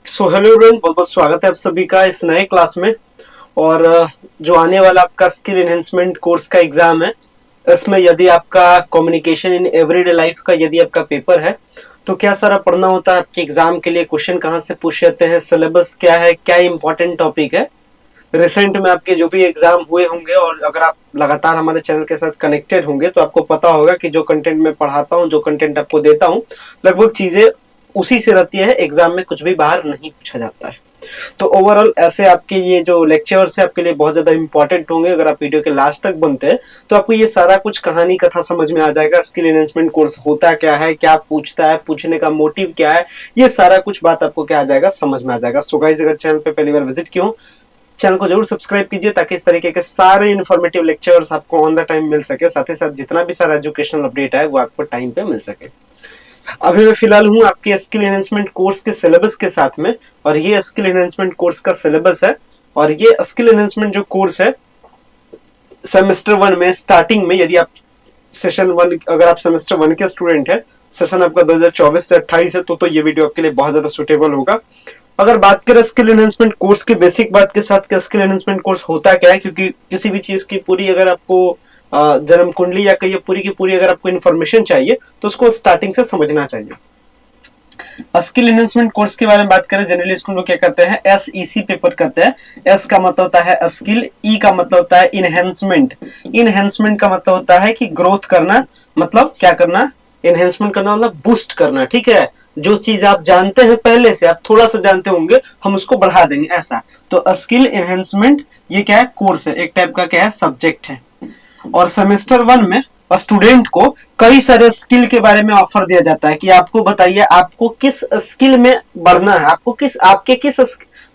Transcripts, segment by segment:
So hello everyone, बहुत बहुत स्वागत है आप सभी का इस नए क्लास में। और जो आने वाला आपका स्किल एनहेंसमेंट कोर्स का एग्जाम है, इसमें यदि आपका कम्युनिकेशन इन एवरीडे लाइफ का यदि आपका पेपर है तो क्या सारा पढ़ना होता है आपके एग्जाम के लिए, क्वेश्चन कहाँ से पूछ जाते हैं, सिलेबस क्या है, क्या इंपॉर्टेंट टॉपिक है। रिसेंट में आपके जो भी एग्जाम हुए होंगे और अगर आप लगातार हमारे चैनल के साथ कनेक्टेड होंगे तो आपको पता होगा कि जो कंटेंट मैं पढ़ाता हूँ, जो कंटेंट आपको देता हूँ, लगभग चीजें उसी से रहती है। एग्जाम में कुछ भी बाहर नहीं पूछा जाता है। तो ओवरऑल ऐसे आपके ये जो लेक्चर्स है आपके लिए बहुत ज्यादा इंपॉर्टेंट होंगे। अगर आप वीडियो के लास्ट तक बनते हैं तो आपको ये सारा कुछ कहानी कथा समझ में आ जाएगा। स्किल एनहेंसमेंट कोर्स होता क्या है, क्या पूछता है, पूछने का मोटिव क्या है, ये सारा कुछ बात आपको क्या आ जाएगा, समझ में आ जाएगा। सो गाइस, अगर चैनल पे पहली बार विजिट किया हो, चैनल को जरूर सब्सक्राइब कीजिए ताकि इस तरीके के सारे इन्फॉर्मेटिव लेक्चर्स आपको ऑन द टाइम मिल सके। साथ ही साथ जितना भी सारा एजुकेशनल अपडेट है वो आपको टाइम पे मिल सके। अभी मैं फिलहाल हूँ आपके स्किल एनहेंसमेंट कोर्स के सिलेबस के साथ में, और ये स्किल एनहेंसमेंट कोर्स का सिलेबस है। और ये स्किल एनहेंसमेंट जो कोर्स है, सेमेस्टर 1 में स्टार्टिंग में, यदि आप सेशन 1, अगर आप सेमेस्टर 1 के स्टूडेंट है, सेशन आपका 2024 से 28 है, तो ये वीडियो आपके लिए बहुत ज्यादा सुटेबल होगा। अगर बात करें स्किल एनहेंसमेंट कोर्स की बेसिक बात के साथ कि स्किल एनहेंसमेंट कोर्स होता क्या है, क्योंकि किसी भी चीज की पूरी अगर आपको जन्म कुंडली या कहिए पूरी की पूरी अगर आपको इन्फॉर्मेशन चाहिए तो उसको स्टार्टिंग से समझना चाहिए। स्किल एनहेंसमेंट कोर्स के बारे में बात करें, जनरली इसको लोग क्या कहते हैं, SEC पेपर कहते हैं। एस का मतलब होता है स्किल, ई का मतलब होता है इनहेंसमेंट। इनहेंसमेंट का मतलब होता है कि ग्रोथ करना, मतलब क्या करना, एनहेंसमेंट करना मतलब बूस्ट करना। ठीक है, जो चीज आप जानते हैं पहले से, आप थोड़ा सा जानते होंगे, हम उसको बढ़ा देंगे, ऐसा। तो स्किल एनहेंसमेंट ये क्या है, कोर्स है, एक टाइप का क्या है, सब्जेक्ट है। और सेमेस्टर 1 में स्टूडेंट को कई सारे स्किल के बारे में ऑफर दिया जाता है कि आपको बताइए आपको किस स्किल में बढ़ना है, आपको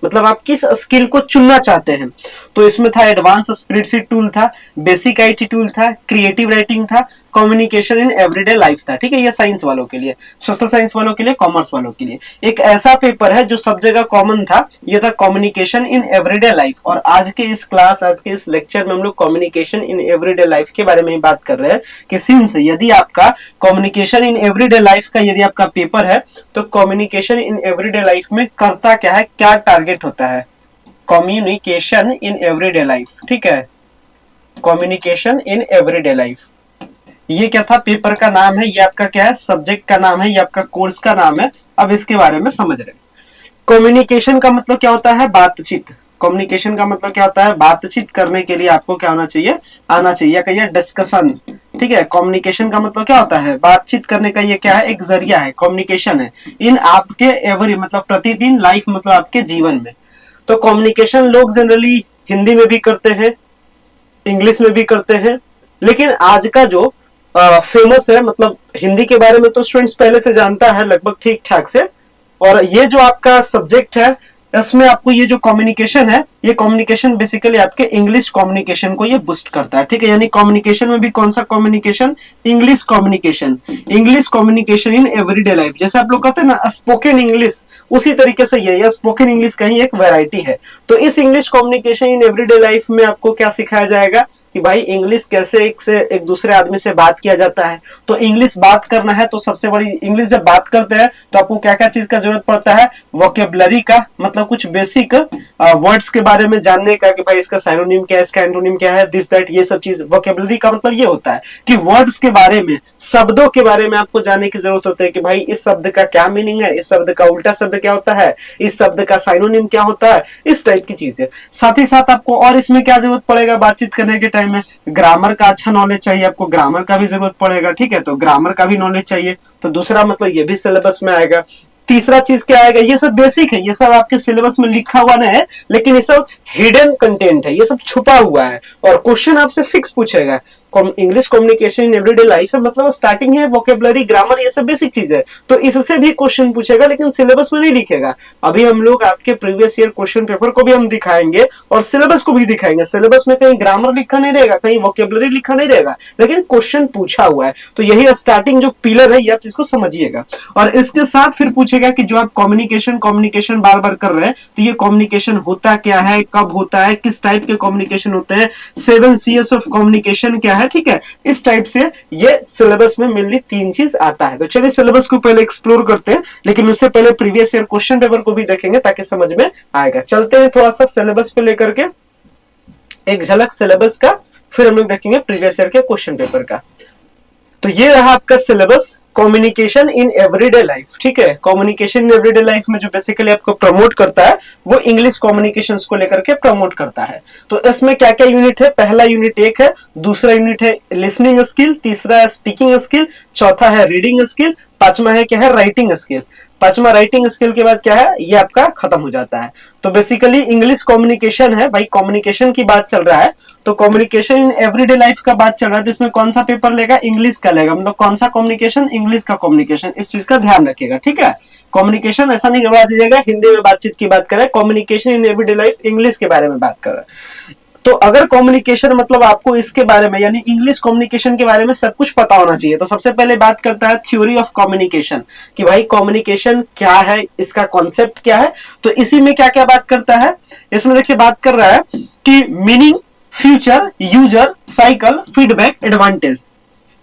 मतलब आप किस स्किल को चुनना चाहते हैं। तो इसमें था एडवांस स्प्रेडशीट टूल था, बेसिक आईटी टूल था, क्रिएटिव राइटिंग था, कम्युनिकेशन इन एवरीडे लाइफ था। ठीक है, ये साइंस वालों के लिए, सोशल साइंस वालों के लिए, कॉमर्स वालों के लिए। एक ऐसा पेपर है जो सब जगह कॉमन था, ये था कम्युनिकेशन इन एवरीडे लाइफ। और आज के इस लेक्चर में हम लोग कम्युनिकेशन इन एवरीडे लाइफ के बारे में ही बात कर रहे हैं कि सिंस यदि आपका कम्युनिकेशन इन एवरीडे लाइफ का यदि आपका पेपर है तो कम्युनिकेशन इन एवरीडे लाइफ में करता क्या है, क्या टारगेट होता है, कम्युनिकेशन इन एवरीडे लाइफ। ठीक है, कम्युनिकेशन इन एवरीडे लाइफ, ये क्या था, पेपर का नाम है, ये आपका क्या है, सब्जेक्ट का नाम है, ये आपका कोर्स का नाम है। अब इसके बारे में समझ रहे हैं। कम्युनिकेशन का मतलब क्या होता है, बातचीत। कम्युनिकेशन का मतलब क्या होता है, बातचीत करने के लिए आपको क्या होना चाहिए, आना चाहिए, या कहिए डिस्कशन। ठीक है, कम्युनिकेशन का मतलब क्या होता है, बातचीत करने का ये क्या है, एक जरिया है, कम्युनिकेशन है इन आपके एवरी मतलब प्रतिदिन लाइफ मतलब आपके जीवन में। तो कम्युनिकेशन लोग जनरली हिंदी में भी करते हैं, इंग्लिश में भी करते हैं, लेकिन आज का जो फेमस है, मतलब हिंदी के बारे में तो स्टूडेंट्स पहले से जानता है लगभग ठीक ठाक से। और ये जो आपका सब्जेक्ट है, इसमें आपको ये जो कम्युनिकेशन है, ये कम्युनिकेशन बेसिकली आपके इंग्लिश कम्युनिकेशन को ये बूस्ट करता है। ठीक है, यानी कम्युनिकेशन में भी कौन सा communication, English communication. English communication in everyday life, जैसे आप लोग कहते हैं ना स्पोकन इंग्लिश, उसी तरीके से ये स्पोकन इंग्लिश का ही एक वैरायटी है। तो इस English communication in everyday life में आपको क्या सिखाया जाएगा कि भाई इंग्लिश कैसे एक दूसरे आदमी से बात किया जाता है। तो इंग्लिश बात करना है तो सबसे बड़ी, इंग्लिश जब बात करते हैं तो आपको क्या क्या चीज का जरूरत पड़ता है, वोकेबलरी का, मतलब कुछ बेसिक वर्ड्स के बारे में जानने का कि भाई इसका साइनोनिम क्या है, इसका एंटोनिम क्या है, दिस दैट, ये सब चीज। वोकेबलरी का मतलब ये होता है कि वर्ड्स के बारे में, शब्दों के बारे में आपको जानने की जरूरत होती है कि भाई इस शब्द का क्या मीनिंग है, इस शब्द का उल्टा शब्द क्या होता है, इस शब्द का साइनोनिम क्या होता है, इस टाइप की चीजें। साथ ही साथ आपको और इसमें क्या जरूरत पड़ेगा, बातचीत करने के टाइम में ग्रामर का अच्छा नॉलेज चाहिए, आपको ग्रामर का भी जरूरत पड़ेगा। ठीक है, तो ग्रामर का भी नॉलेज चाहिए। तो दूसरा मतलब ये भी सिलेबस में आएगा। तीसरा चीज क्या आएगा, ये सब बेसिक है, ये सब आपके सिलेबस में लिखा हुआ नहीं है, लेकिन ये सब हिडन कंटेंट है, ये सब छुपा हुआ है। और क्वेश्चन आपसे फिक्स पूछेगा। English communication in everyday life है, मतलब स्टार्टिंग है, वोकेबलरी, ग्रामर, ये सब बेसिक चीज है, तो इससे भी क्वेश्चन पूछेगा, लेकिन सिलेबस में नहीं लिखेगा। अभी हम लोग आपके प्रीवियस ईयर क्वेश्चन पेपर को भी हम दिखाएंगे और सिलेबस को भी दिखाएंगे। सिलेबस में कहीं ग्रामर लिखा नहीं रहेगा, कहीं वोकेबलरी लिखा नहीं रहेगा, लेकिन क्वेश्चन पूछा हुआ है। तो यही स्टार्टिंग जो पिलर है, ये आप इसको समझिएगा। और इसके साथ फिर पूछेगा समझिएगा कि जो आप कम्युनिकेशन कम्युनिकेशन बार बार कर रहे हैं, तो ये कम्युनिकेशन होता क्या है, कब होता है, किस टाइप के कम्युनिकेशन होते हैं, 7 Cs ऑफ कम्युनिकेशन क्या है, ठीक है, इस टाइप से ये सिलेबस में मेनली 3 चीज आता है। तो चलिए सिलेबस को पहले एक्सप्लोर करते हैं, लेकिन उससे पहले प्रीवियस ईयर क्वेश्चन पेपर को भी देखेंगे ताकि समझ में आएगा। चलते हैं थोड़ा सा सिलेबस पे लेकर के एक झलक सिलेबस का, फिर हम लोग देखेंगे प्रीवियस ईयर के क्वेश्चन पेपर का। तो ये रहा आपका syllabus, communication in everyday life, ठीक है। कम्युनिकेशन इन एवरीडे लाइफ में जो बेसिकली आपको प्रमोट करता है वो इंग्लिश कम्युनिकेशंस को लेकर के प्रमोट करता है। तो इसमें क्या क्या यूनिट है, पहला यूनिट 1 है, दूसरा यूनिट है लिसनिंग स्किल, तीसरा है स्पीकिंग स्किल, चौथा है रीडिंग स्किल, पांचवा है क्या है, राइटिंग स्किल। पांचवा राइटिंग स्किल के बाद क्या है, ये आपका खत्म हो जाता है। तो बेसिकली इंग्लिश कम्युनिकेशन है भाई, कम्युनिकेशन की बात चल रहा है, तो कम्युनिकेशन इन एवरीडे लाइफ का बात चल रहा है, तो इसमें कौन सा पेपर लेगा, इंग्लिश का लेगा, मतलब कौन सा कम्युनिकेशन, इंग्लिश का कम्युनिकेशन, इस चीज का ध्यान रखिएगा, ठीक है। कम्युनिकेशन ऐसा नहीं करवा दीजिएगा हिंदी में बातचीत की बात करें, communication in everyday life English के बारे में बात कर रहे हैं। तो अगर कम्युनिकेशन मतलब आपको इसके बारे में यानी इंग्लिश कम्युनिकेशन के बारे में सब कुछ पता होना चाहिए, तो सबसे पहले बात करता है थ्योरी ऑफ कम्युनिकेशन, कि भाई कम्युनिकेशन क्या है, इसका कॉन्सेप्ट क्या है। तो इसी में क्या क्या बात करता है, इसमें देखिए बात कर रहा है कि meaning, future, user, cycle, feedback, advantage,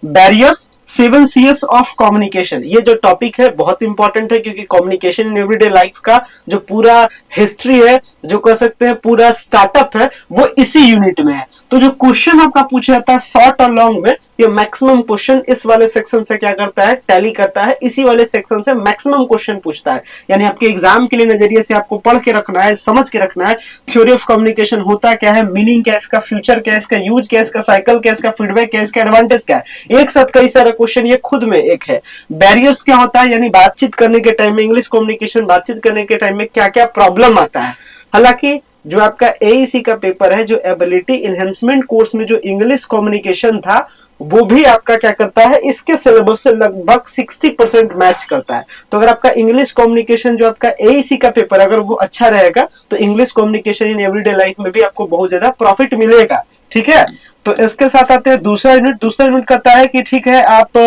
barriers, 7 Cs of communication. ये जो टॉपिक है बहुत इंपॉर्टेंट है, क्योंकि कम्युनिकेशन इन एवरीडे लाइफ का जो पूरा हिस्ट्री है, जो कह सकते हैं पूरा स्टार्टअप है, वो इसी यूनिट में है। तो जो क्वेश्चन आपका पूछा जाता है शॉर्ट और लॉन्ग में, ये मैक्सिमम क्वेश्चन इस वाले सेक्शन से क्या करता है, टैली करता है, इसी वाले सेक्शन से मैक्सिमम क्वेश्चन पूछता है। यानी आपके एग्जाम के लिए नजरिए से आपको पढ़ के रखना है, समझ के रखना है थ्योरी ऑफ कम्युनिकेशन होता क्या है, मीनिंग क्या है इसका, फ्यूचर क्या है इसका, यूज क्या है इसका, साइकिल क्या है इसका, फीडबैक क्या है इसका, एडवांटेज क्या है। एक साथ कई सारे क्वेश्चन ये खुद में एक है। बैरियर्स क्या होता है, यानी बातचीत करने के टाइम में, इंग्लिश कम्युनिकेशन बातचीत करने के टाइम में क्या क्या प्रॉब्लम आता है। हालांकि जो आपका एईसी का पेपर है, जो एबिलिटी एनहेंसमेंट कोर्स में जो इंग्लिश कम्युनिकेशन था, वो भी आपका क्या करता है, इसके सिलेबस से लगभग 60% मैच करता है। तो अगर आपका इंग्लिश कम्युनिकेशन जो आपका एईसी का पेपर अगर वो अच्छा रहेगा, तो English communication in everyday life में भी आपको बहुत ज्यादा प्रॉफिट मिलेगा, ठीक है। तो इसके साथ आते हैं दूसरा यूनिट। दूसरा यूनिट कहता है कि ठीक है आप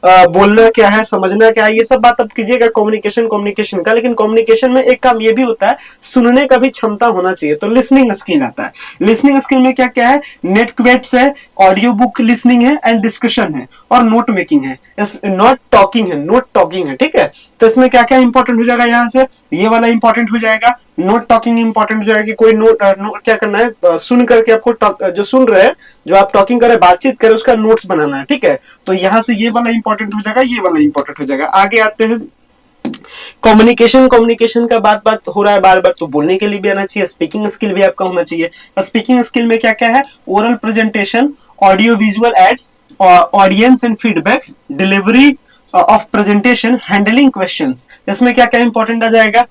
बोलना क्या है, समझना क्या है, ये सब बात आप कीजिएगा कम्युनिकेशन का, लेकिन कम्युनिकेशन में एक काम ये भी होता है, सुनने का भी क्षमता होना चाहिए। तो लिसनिंग स्किल आता है। लिसनिंग स्किल में क्या क्या है, नेट क्वेट्स है, ऑडियो बुक लिसनिंग है, एंड डिस्कशन है, और नोट मेकिंग है, नॉट टॉकिंग है, नोट टॉकिंग है, ठीक है। तो इसमें क्या क्या इंपॉर्टेंट हो जाएगा, यहाँ से ये वाला इंपॉर्टेंट हो जाएगा, नोट टॉकिंग इंपॉर्टेंट हो जाएगा कि कोई नोट क्या करना है, सुन करके आपको जो सुन रहे हैं, जो आप टॉकिंग कर रहे हैं, बातचीत कर रहे हैं, उसका नोट्स बनाना है, ठीक है। तो यहां से ये वाला इंपॉर्टेंट हो जाएगा, ये वाला इंपॉर्टेंट हो जाएगा। आगे आते हैं कम्युनिकेशन का बात हो रहा है बार बार, तो बोलने के लिए भी आना चाहिए, स्पीकिंग स्किल भी आपका होना चाहिए। स्पीकिंग स्किल में क्या क्या है, oral presentation, audio visual aids, audience and feedback, delivery of presentation, handling questions. इसमें क्या क्या इंपॉर्टेंट आ जाएगा,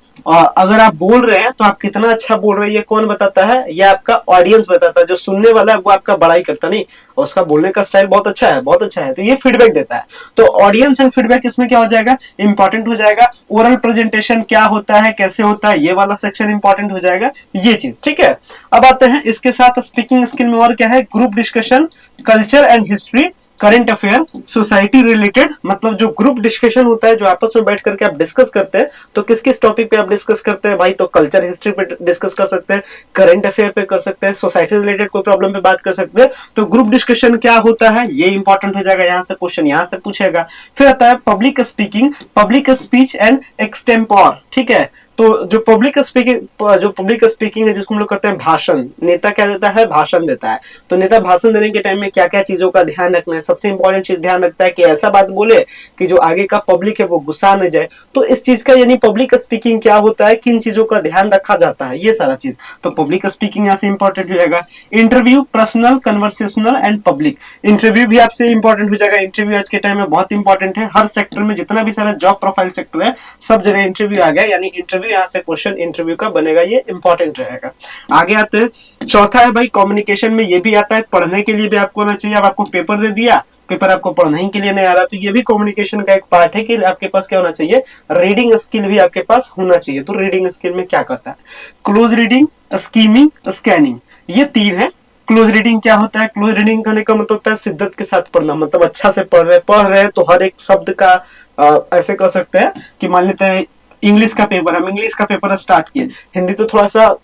अगर आप बोल रहे हैं तो आप कितना अच्छा बोल रहे हैं ये कौन बताता है, ये आपका ऑडियंस बताता है, जो सुनने वाला है वो आपका बड़ाई करता नहीं, उसका बोलने का स्टाइल बहुत अच्छा है, बहुत अच्छा है, तो ये फीडबैक देता है। तो ऑडियंस एंड फीडबैक इसमें क्या हो जाएगा, इंपॉर्टेंट हो जाएगा। ओरल प्रेजेंटेशन क्या होता है, कैसे होता है, ये वाला सेक्शन इंपॉर्टेंट हो जाएगा, ये चीज, ठीक है। अब आते हैं इसके साथ स्पीकिंग स्किल में और क्या है, group discussion, culture and history, current affair, society related, मतलब जो ग्रुप डिस्कशन होता है, जो आपस में बैठ करके आप डिस्कस करते हैं, तो किस किस टॉपिक पे आप डिस्कस करते हैं भाई, तो कल्चर हिस्ट्री पे डिस्कस कर सकते हैं, करंट अफेयर पे कर सकते हैं, सोसाइटी रिलेटेड कोई प्रॉब्लम पे बात कर सकते हैं। तो ग्रुप डिस्कशन क्या होता है, ये इंपॉर्टेंट हो जाएगा, यहाँ से क्वेश्चन यहाँ से पूछेगा। फिर आता है public speaking, public speech and extempore, ठीक है। तो जो पब्लिक स्पीकिंग है, जिसको हम लोग कहते हैं भाषण, नेता क्या देता है, भाषण देता है। तो नेता भाषण देने के टाइम में क्या क्या चीजों का ध्यान रखना है, सबसे इंपॉर्टेंट चीज ध्यान रखता है कि ऐसा बात बोले कि जो आगे का पब्लिक है वो गुस्सा न जाए। तो इस चीज का यानी पब्लिक स्पीकिंग क्या होता है, किन चीजों का ध्यान रखा जाता है, ये सारा चीज। तो पब्लिक स्पीकिंग यहाँ से इंपॉर्टेंट हो जाएगा। Interview, personal, conversational and public, interview भी आपसे इंपॉर्टेंट हो जाएगा। इंटरव्यू आज के टाइम में बहुत इंपॉर्टेंट है, हर सेक्टर में जितना भी सारा जॉब प्रोफाइल सेक्टर है सब जगह इंटरव्यू आ गया, यानी इंटरव्यू यहाँ से क्वेश्चन इंटरव्यू का बनेगा, ये इंपॉर्टेंट रहेगा। आगे आते हैं, चौथा है भाई कम्युनिकेशन में ये भी आता है, पढ़ने के लिए भी आपको होना चाहिए। अब आपको पेपर दे दिया, पेपर आपको पढ़ने ही के लिए नहीं आ रहा, तो ये भी कम्युनिकेशन का एक पार्ट है कि आपके पास क्या होना चाहिए, रीडिंग स्किल भी आपके पास होना चाहिए। तो रीडिंग स्किल में क्या करता है, क्लोज रीडिंग, स्कीमिंग, स्कैनिंग, ये 3 है। क्लोज रीडिंग क्या होता है, क्लोज रीडिंग करने का मतलब होता है शिद्दत के साथ पढ़ना, मतलब अच्छा से पढ़ रहे हैं तो हर एक शब्द का ऐसे कर सकते हैं कि मान लेते हैं इंग्लिश का पेपर, हम इंग्लिश का पेपर स्टार्ट किए। हिंदी तो थोड़ा सा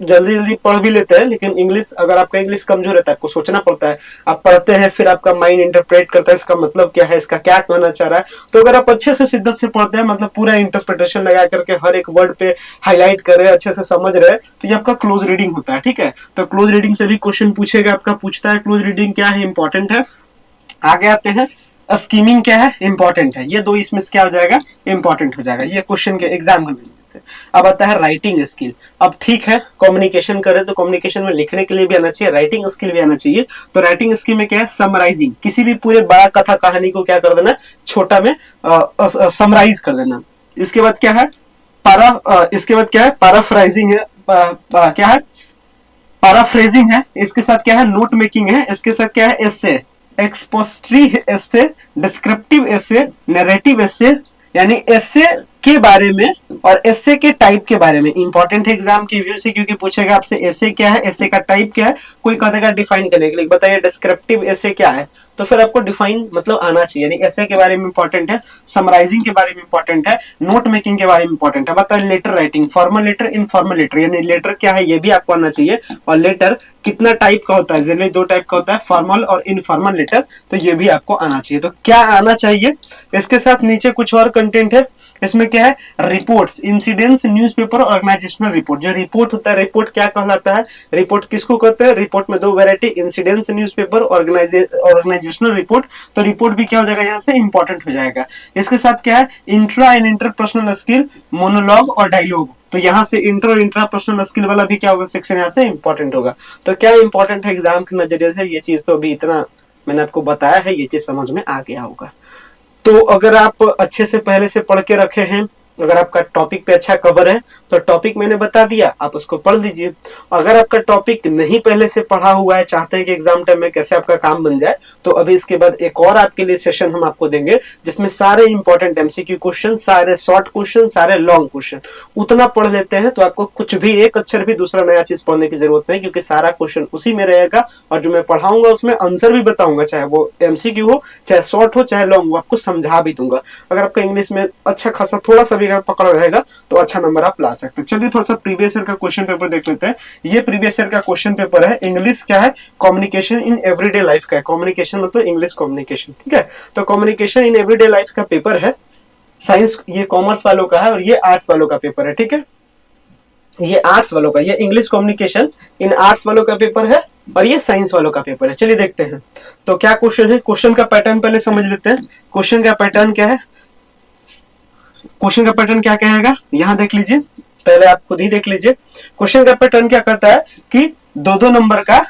जल्दी जल्दी पढ़ भी लेते हैं, लेकिन इंग्लिश, अगर आपका इंग्लिश कमजोर रहता है, आपको सोचना पड़ता है, आप पढ़ते हैं फिर आपका माइंड इंटरप्रेट करता है इसका मतलब क्या है, इसका क्या कहना चाह रहा है। तो अगर आप अच्छे से शिद्दत से पढ़ते हैं, मतलब पूरा इंटरप्रिटेशन लगा करके हर एक वर्ड पे हाईलाइट कर रहे हैं, अच्छे से समझ रहे हैं, तो ये आपका क्लोज रीडिंग होता है। ठीक है, तो क्लोज रीडिंग से भी क्वेश्चन पूछेगा आपका, पूछता है क्लोज रीडिंग क्या है, इंपॉर्टेंट है। आगे आते हैं, स्कीमिंग क्या है, इंपॉर्टेंट है। ये दो इसमें से क्या हो जाएगा, इंपॉर्टेंट हो जाएगा, ये क्वेश्चन के एग्जाम के वजह से। अब आता है राइटिंग स्किल। अब ठीक है, कम्युनिकेशन करें तो कम्युनिकेशन में लिखने के लिए भी आना चाहिए, राइटिंग स्किल भी आना चाहिए। तो राइटिंग स्किल में क्या है, समराइजिंग, किसी भी पूरे बड़ा कथा कहानी को क्या कर देना, छोटा में समराइज कर देना। इसके बाद क्या है, इसके बाद क्या है, पैराफ्राइजिंग है, क्या है, पैराफ्रेजिंग है। इसके साथ क्या है, नोट मेकिंग है। इसके साथ क्या है, एसे, एक्सपोस्ट्री एसे, डिस्क्रिप्टिव एसे, नैरेटिव एसे, यानी एसे के बारे में और एसे के टाइप के बारे में। इंपॉर्टेंट है एग्जाम की व्यू से, क्योंकि पूछेगा आपसे एसे क्या है, एसे का टाइप क्या है, कोई कह देगा डिफाइन करने के लिए, बताइए डिस्क्रिप्टिव एसे क्या है, तो फिर आपको डिफाइन मतलब आना चाहिए। यानी एसे के बारे में इंपॉर्टेंट है, समराइजिंग के बारे में इंपॉर्टेंट है, नोट मेकिंग के बारे में इंपॉर्टेंट है। बताइए letter writing, formal letter, informal letter, यानी लेटर क्या है ये भी आपको आना चाहिए, और लेटर कितना टाइप का होता है, जनरली दो टाइप का होता है, फॉर्मल और इनफॉर्मल लेटर, तो ये भी आपको आना चाहिए। तो क्या आना चाहिए, इसके साथ नीचे कुछ और कंटेंट है। इसमें क्या है, reports, incidents, newspaper, organisational report. जो रिपोर्ट होता है, रिपोर्ट क्या कहलाता है, रिपोर्ट किसको कहते हैं, रिपोर्ट में दो variety, incidents newspaper, organisational report. तो रिपोर्ट भी क्या हो जाएगा, यहाँ से इंपॉर्टेंट हो जाएगा। इसके साथ क्या है, intra and interpersonal skill, monologue और डायलॉग। तो यहाँ से इंटर और इंट्रा पर्सनल स्किल वाला भी क्या होगा, सेक्शन यहाँ से इंपॉर्टेंट होगा। तो क्या इंपॉर्टेंट है एग्जाम के नजरिए से, ये चीज तो अभी इतना मैंने आपको बताया है, ये चीज समझ में आ गया होगा। तो अगर आप अच्छे से पहले से पढ़ के रखे हैं, अगर आपका टॉपिक पे अच्छा कवर है, तो टॉपिक मैंने बता दिया, आप उसको पढ़ लीजिए। अगर आपका टॉपिक नहीं पहले से पढ़ा हुआ है, चाहते हैं कि एग्जाम टाइम में कैसे आपका काम बन जाए, तो अभी इसके बाद एक और आपके लिए सेशन हम आपको देंगे, जिसमें सारे इंपॉर्टेंट एमसीक्यू क्वेश्चन, सारे शॉर्ट क्वेश्चन, सारे लॉन्ग क्वेश्चन उतना पढ़ लेते हैं, तो आपको कुछ भी एक अक्षर भी दूसरा नया चीज पढ़ने की जरूरत नहीं, क्योंकि सारा क्वेश्चन उसी में रहेगा, और जो मैं पढ़ाऊंगा उसमें आंसर भी बताऊंगा, चाहे वो एमसीक्यू हो, चाहे शॉर्ट हो, चाहे लॉन्ग हो, आपको समझा भी दूंगा। अगर आपका इंग्लिश में अच्छा खासा थोड़ा सा भी अगर पकड़ रहेगा, तो अच्छा नंबर आप ला सकते हैं। चलिए थोड़ा सा प्रीवियस ईयर का क्वेश्चन पेपर देख लेते हैं। ये प्रीवियस ईयर का क्वेश्चन पेपर है, इंग्लिश क्या है, कम्युनिकेशन इन एवरीडे लाइफ का है। कम्युनिकेशन मतलब इंग्लिश कम्युनिकेशन, ठीक है। तो कम्युनिकेशन इन एवरीडे लाइफ का पेपर है, साइंस, ये कॉमर्स वालों का है, और ये आर्ट्स वालों का पेपर है, ठीक है। ये आर्ट्स वालों का, ये इंग्लिश कम्युनिकेशन इन आर्ट्स वालों का पेपर है, और ये साइंस वालों का पेपर है। चलिए देखते हैं तो क्या क्वेश्चन है। क्वेश्चन का पैटर्न पहले समझ लेते हैं। क्वेश्चन का पैटर्न क्या है, क्वेश्चन का पैटर्न क्या कहेगा, यहां देख लीजिए, पहले आप खुद ही देख लीजिए। क्वेश्चन का पैटर्न क्या कहता है कि दो दो नंबर का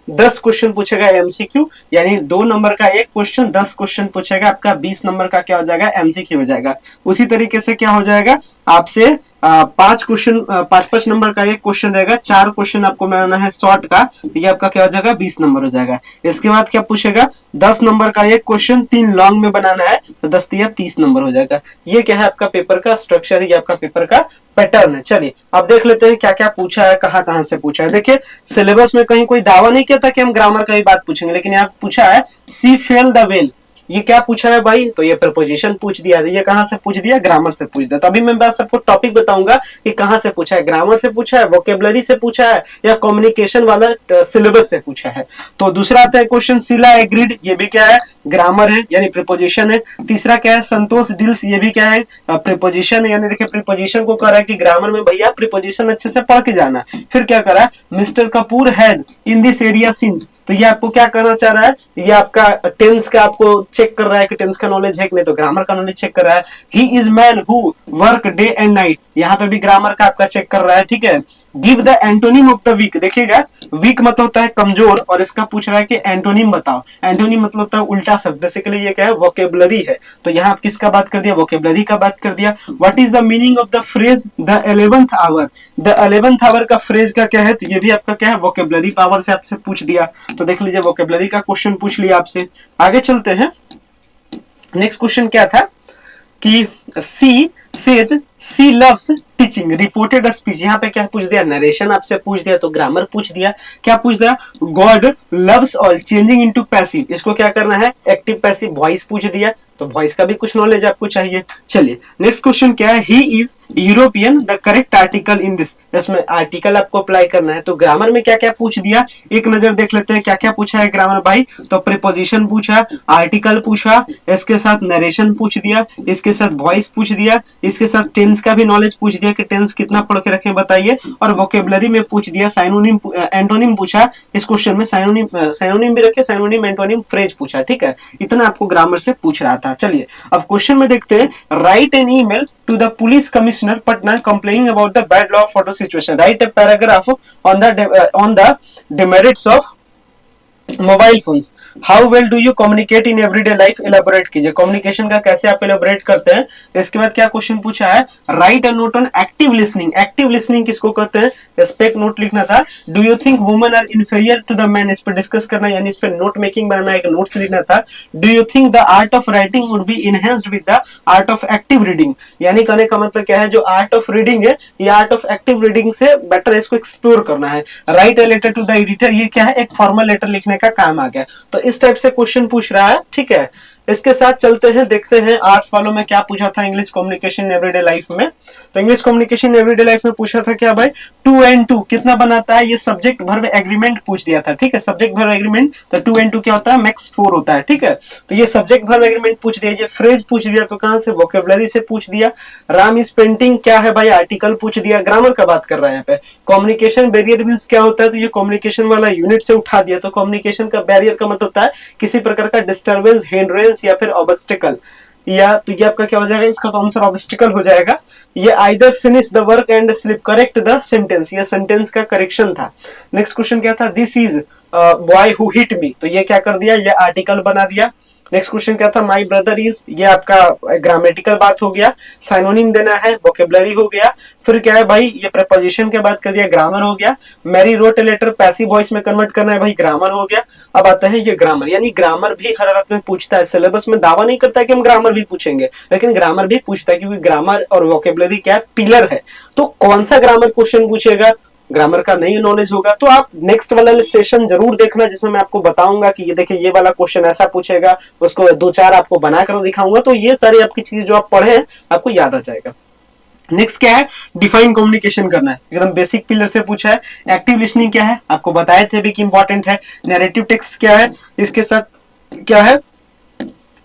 10 क्वेश्चन पूछेगा एमसीक्यू, यानी 2 नंबर का एक क्वेश्चन, 10 क्वेश्चन पूछेगा, आपका 20 नंबर का क्या हो जाएगा, एमसीक्यू हो जाएगा। उसी तरीके से क्या हो जाएगा, आपसे 5 क्वेश्चन, 5 नंबर का एक क्वेश्चन रहेगा, 4 क्वेश्चन आपको बनाना है शॉर्ट का, ये आपका क्या हो जाएगा, 20 नंबर हो जाएगा। इसके बाद क्या पूछेगा, 10 नंबर का एक क्वेश्चन, 3 लॉन्ग में बनाना है, तो 10 या 30 नंबर हो जाएगा। ये क्या है आपका पेपर का स्ट्रक्चर, ये आपका पेपर का पैटर्न है। चलिए अब देख लेते हैं क्या क्या पूछा है, कहां कहां से पूछा है। देखिए सिलेबस में कहीं कोई दावा नहीं किया था कि हम ग्रामर का ही बात पूछेंगे, लेकिन यहाँ पूछा है सी फेल द वेल। ये क्या पूछा है भाई, तो ये प्रपोजिशन पूछ दिया, ये कहां से पूछ दिया, ग्रामर से पूछ दिया। तो अभी मैं बस सबको टॉपिक बताऊंगा कि कहां से पूछा है, ग्रामर से पूछा है, वोकेबलरी से पूछा है, या कम्युनिकेशन वाला सिलेबस से पूछा है। तो दूसरा आता है क्वेश्चन, शीला एग्रीड, ये भी क्या है, ग्रामर है, यानी प्रिपोजिशन है। तीसरा क्या है, संतोष डील्स, ये भी क्या है, प्रिपोजिशन है, यानी देखिए प्रिपोजिशन को कह रहा है कि ग्रामर में भैया प्रिपोजिशन अच्छे से पढ़ के जाना। फिर क्या करा, mister Kapoor has in this area since, तो ये आपको क्या करना चाह रहा है, ये आपका टेंस का आपको चेक कर रहा है कि टेंस का नॉलेज है कि नहीं, तो ग्रामर का नॉलेज चेक कर रहा है। He is man who work day and night, यहाँ पे भी ग्रामर का आपका चेक कर रहा है, ठीक है। Give the antonym of the weak, देखिएगा वीक मतलब होता है कमजोर, और इसका पूछ रहा है कि एंटोनिम बताओ। एंटोनिम मतलब होता है उल्टा शब्द, बेसिकली ये क्या है, वोकेबलरी है। तो यहाँ आप किसका बात कर दिया, वोकेबलरी का बात कर दिया। What is the meaning of the phrase the 11th hour, the 11th hour का फ्रेज का क्या है, तो ये भी आपका क्या है, वोकेबलरी पावर से आपसे पूछ दिया। तो देख लीजिए वोकेबलरी का क्वेश्चन पूछ लिया आपसे। आगे चलते हैं, नेक्स्ट क्वेश्चन क्या था कि she says she loves teaching, reported speech, यहाँ पे क्या पूछ दिया, नरेशन आपसे पूछ दिया तो ग्रामर पूछ दिया, क्या पूछ दिया, God loves all changing into passive, इसको क्या करना है, एक्टिव पैसिव वॉइस पूछ दिया, तो वॉइस का भी कुछ नॉलेज आपको चाहिए। चलिए नेक्स्ट क्वेश्चन क्या है, he is European the correct article in this, इसमें आर्टिकल आपको अप्लाई करना है, तो ग्रामर में क्या क्या पूछ दिया, एक नजर देख लेते हैं क्या क्या पूछा है ग्रामर भाई। तो प्रीपोजिशन पूछा, आर्टिकल पूछा, इसके साथ नरेशन पूछ दिया, इसके साथ वॉइस पूछ दिया, इसके साथ टेंस का भी नॉलेज पूछ दिया कि टेंस कितना पढ़ के रखें बताइए, और वोकेबलरी में पूछ दिया, साइनोनिम एंटोनिम पूछा, इस क्वेश्चन में साइनोनिम भी रखे, साइनोनिम एंटोनिम फ्रेज पूछा, ठीक है, इतना आपको ग्रामर से पूछ रहा था। चलिए अब क्वेश्चन में देखते हैं, write an email to the police commissioner Patna complaining about the bad law photo situation, write a paragraph on the demerits of mobile phones, how well do you communicate in everyday life, elaborate कीजिए, communication का कैसे आप elaborate करते हैं। इसके बाद क्या question पूछा है, write a note on active listening, active listening किसको कहते हैं, इस पे एक नोट लिखना था, do you think women are inferior to the man, इस पे डिस्कस करना, यानी इस पे नोट मेकिंग बनाना, एक नोट्स लिखना था, do you think the art of writing would be enhanced with the art of active reading, यानी कहने का मतलब क्या है, जो आर्ट ऑफ रीडिंग है ये आर्ट ऑफ एक्टिव रीडिंग से बेटर इसको एक्सप्लोर करना है। Write a letter to the editor, ये क्या है, एक फॉर्मल लेटर लिखने का काम आ गया, तो इस टाइप से क्वेश्चन पूछ रहा है, ठीक है। इसके साथ चलते हैं, देखते हैं आर्ट्स वालों में क्या पूछा था इंग्लिश कम्युनिकेशन एवरीडे लाइफ में। तो इंग्लिश कम्युनिकेशन एवरीडे लाइफ में पूछा था क्या भाई, 2 and 2 कितना बनाता है, ये सब्जेक्ट वर्ब एग्रीमेंट पूछ दिया था, ठीक है, सब्जेक्ट वर्ब एग्रीमेंट, तो 2 and 2 क्या होता है, मैक्स 4 होता है, ठीक है, तो ये सब्जेक्ट वर्ब एग्रीमेंट पूछ दिया, ये फ्रेज पूछ दिया, तो कहां से, वोकेबलरी से पूछ दिया। राम इज पेंटिंग क्या है भाई, आर्टिकल पूछ दिया, ग्रामर का बात कर रहा है यहाँ पे। कम्युनिकेशन बैरियर मींस क्या होता है, तो ये कम्युनिकेशन वाला यूनिट से उठा दिया, तो कम्युनिकेशन का बैरियर का मतलब होता है किसी प्रकार का डिस्टर्बेंस, हिंड्रेंस या फिर ऑब्स्टिकल, या तो ये आपका क्या हो जाएगा, इसका तो आंसर ऑब्स्टिकल हो जाएगा। ये either finish the work and slip, correct the sentence, ये सेंटेंस का करेक्शन था। नेक्स्ट क्वेश्चन क्या था, this is boy who hit me, तो ये क्या कर दिया, ये आर्टिकल बना दिया। नेक्स्ट क्वेश्चन क्या था, माई ब्रदर इज, ये आपका ग्रामेटिकल बात हो गया, साइनोनिम देना है, वोकेबलरी हो गया, फिर क्या है भाई, ये प्रीपोजिशन के बात कर दिया, ग्रामर हो गया, Mary wrote a letter passive voice में कन्वर्ट करना है भाई, ग्रामर हो गया। अब आता है ये ग्रामर, यानी ग्रामर भी हर हालत में पूछता है, सिलेबस में दावा नहीं करता है कि हम ग्रामर भी पूछेंगे, लेकिन ग्रामर भी पूछता है, क्योंकि ग्रामर और वोकेबलरी क्या है, पिलर है। तो कौन सा ग्रामर क्वेश्चन पूछेगा, ग्रामर का नहीं नॉलेज होगा, तो आप नेक्स्ट वाला सेशन जरूर देखना, जिसमें मैं आपको बताऊंगा कि ये देखिए ये वाला क्वेश्चन ऐसा पूछेगा, उसको 2-4 आपको बनाकर दिखाऊंगा, तो ये सारी आपकी चीज जो आप पढ़े हैं आपको याद आ जाएगा। नेक्स्ट क्या है, डिफाइन कम्युनिकेशन करना है, एकदम बेसिक पिलर से पूछा है। एक्टिव लिसनिंग क्या है, आपको बताए थे भी कि इंपॉर्टेंट है। नैरेटिव टेक्स्ट क्या है, इसके साथ क्या है,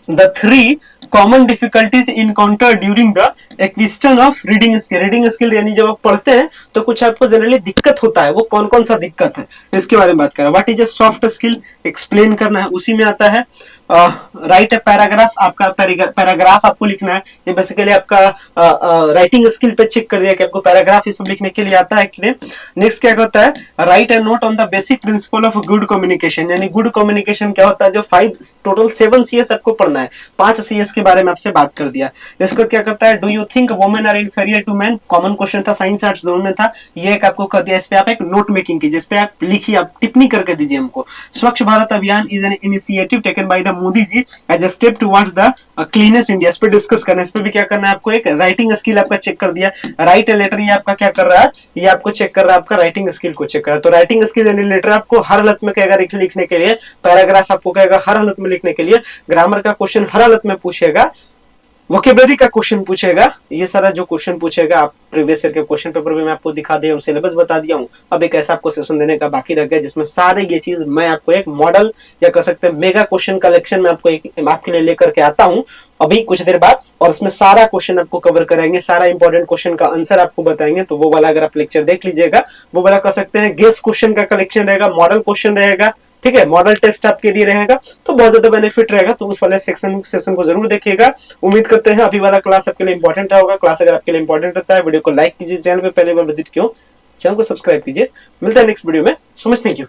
the 3 common difficulties encountered during the acquisition of reading skill, reading skill यानी जब आप पढ़ते हैं तो कुछ आपको जनरली दिक्कत होता है, वो कौन कौन सा दिक्कत है इसके बारे में बात करें। What is a soft skill, explain करना है, उसी में आता है। राइट अ पैराग्राफ, आपका पैराग्राफ आपको लिखना है, ये बेसिकली आपका राइटिंग स्किल पे चेक कर दिया कि आपको पैराग्राफ ये सब लिखने के लिए आता है कि नहीं। नेक्स्ट क्या करता है, write a note on the basic principle of good communication, यानी गुड कम्युनिकेशन क्या होता है, जो 5 टोटल 7 CS आपको पढ़ना है, 5 CS के बारे में आपसे बात कर दिया। इसको क्या करता है, do you think women are inferior to man, common question था, साइंस आर्ट्स दोनों में था, ये एक आपको कर दिया। इस पे आप एक नोट मेकिंग कीजिए, इस पे आप लिखिए, आप टिप्पणी करके दीजिए हमको। Swachh Bharat Abhiyan is an initiative taken by the Modi ji as a step towards the cleanest India, इस पे डिस्कस करना है। इस पे भी क्या करना है आपको, एक राइटिंग स्किल आपका चेक कर दिया। राइट ए लेटर, ये आपका क्या कर रहा है, ये आपको चेक कर रहा है, आपका राइटिंग स्किल को चेक कर रहा है। तो राइटिंग स्किल यानी लेटर आपको हर हालत में कहेगा लिखने के लिए, पैराग्राफ आपको कहेगा हर हालत में लिखने के लिए, ग्रामर का क्वेश्चन हर हालत में पूछेगा, वोकेबलरी का क्वेश्चन पूछेगा, ये सारा जो क्वेश्चन पूछेगा आप प्रीवियस ईयर के क्वेश्चन पेपर भी मैं आपको दिखा दिया हूँ, सिलेबस बता दिया हूँ। अब एक ऐसा आपको सेशन देने का बाकी रह गया जिसमें सारे ये चीज मैं आपको एक मॉडल या कह सकते हैं मेगा क्वेश्चन कलेक्शन में आपको एक आपके लिए लेकर के आता हूँ अभी कुछ देर बाद, और उसमें सारा क्वेश्चन आपको कवर कराएंगे, सारा इंपॉर्टेंट क्वेश्चन का आंसर आपको बताएंगे। तो वो वाला अगर आप लेक्चर देख लीजिएगा, वो वाला कह सकते हैं गेस क्वेश्चन का कलेक्शन रहेगा, मॉडल क्वेश्चन रहेगा, ठीक है, मॉडल टेस्ट आपके लिए रहेगा, तो बहुत ज्यादा बेनिफिट रहेगा। तो उस वाले सेशन को जरूर देखिएगा। उम्मीद करते हैं अभी वाला क्लास आपके लिए इंपॉर्टेंट होगा। क्लास अगर आपके लिए इंपॉर्टेंट रहता है, वीडियो को लाइक कीजिए, चैनल पे पहले बार विजिट किया चैनल को सब्सक्राइब कीजिए। मिलता है नेक्स्ट वीडियो में। So much thank you.